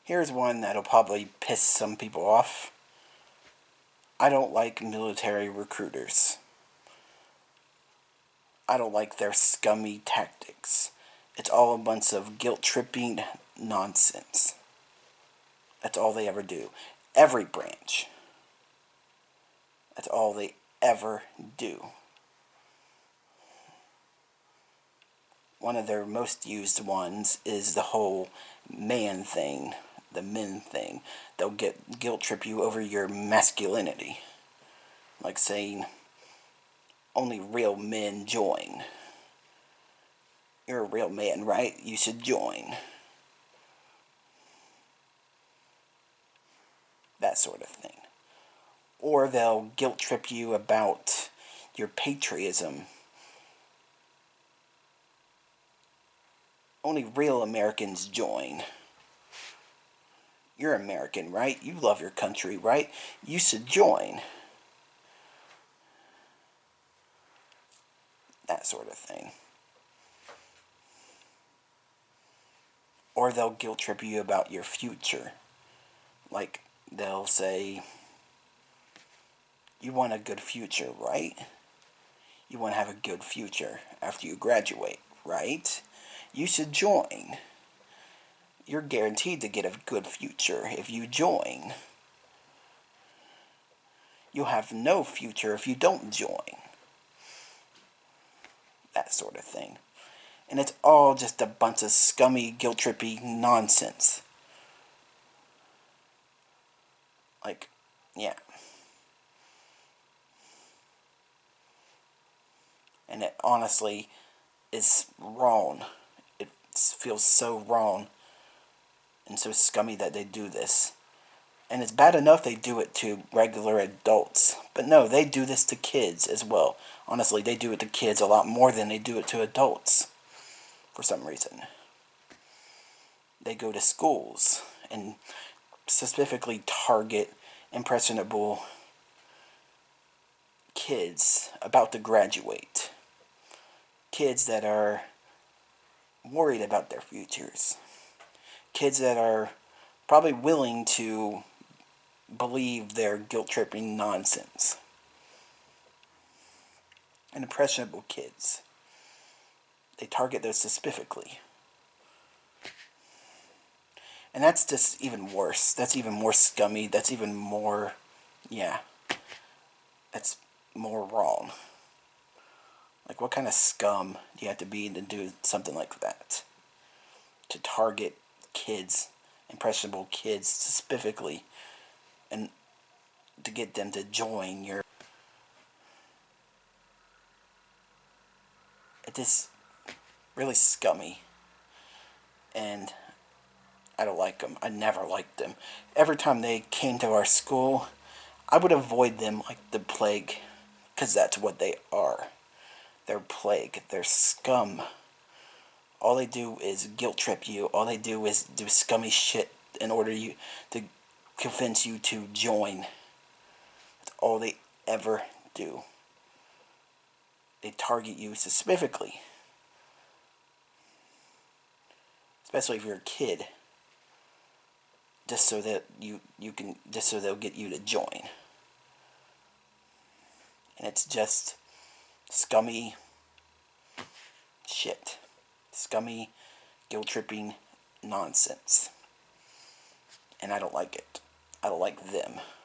Here's one that'll probably piss some people off. I don't like military recruiters. I don't like their scummy tactics. It's all a bunch of guilt-tripping nonsense. That's all they ever do. Every branch. That's all they ever do. One of their most used ones is the whole man thing, the men thing. They'll guilt trip you over your masculinity. Like saying, only real men join. You're a real man, right? You should join. That sort of thing. Or they'll guilt trip you about your patriotism. Only real Americans join. You're American, right? You love your country, right? You should join. That sort of thing. Or they'll guilt trip you about your future. Like, they'll say, you want a good future, right? You want to have a good future after you graduate, right? You should join. You're guaranteed to get a good future if you join. You'll have no future if you don't join. That sort of thing. And it's all just a bunch of scummy, guilt-trippy nonsense. Like, yeah. And it honestly is wrong. It feels so wrong and so scummy that they do this. And it's bad enough they do it to regular adults. But no, they do this to kids as well. Honestly, they do it to kids a lot more than they do it to adults. For some reason. They go to schools and specifically target impressionable kids about to graduate. Kids that are worried about their futures. Kids that are probably willing to believe their guilt-tripping nonsense. And impressionable kids. They target those specifically. And that's just even worse. That's even more scummy. That's even more, yeah. That's more wrong. Like, what kind of scum do you have to be to do something like that? To target kids, impressionable kids specifically, and to get them to join your... It is really scummy. And I don't like them. I never liked them. Every time they came to our school, I would avoid them like the plague. Because that's what they are. They're plague. They're scum. All they do is guilt trip you. All they do is do scummy shit in order to convince you to join. That's all they ever do. They target you specifically. Especially if you're a kid. Just so that just so they'll get you to join. And it's just scummy shit. Scummy, guilt-tripping nonsense. And I don't like it. I don't like them.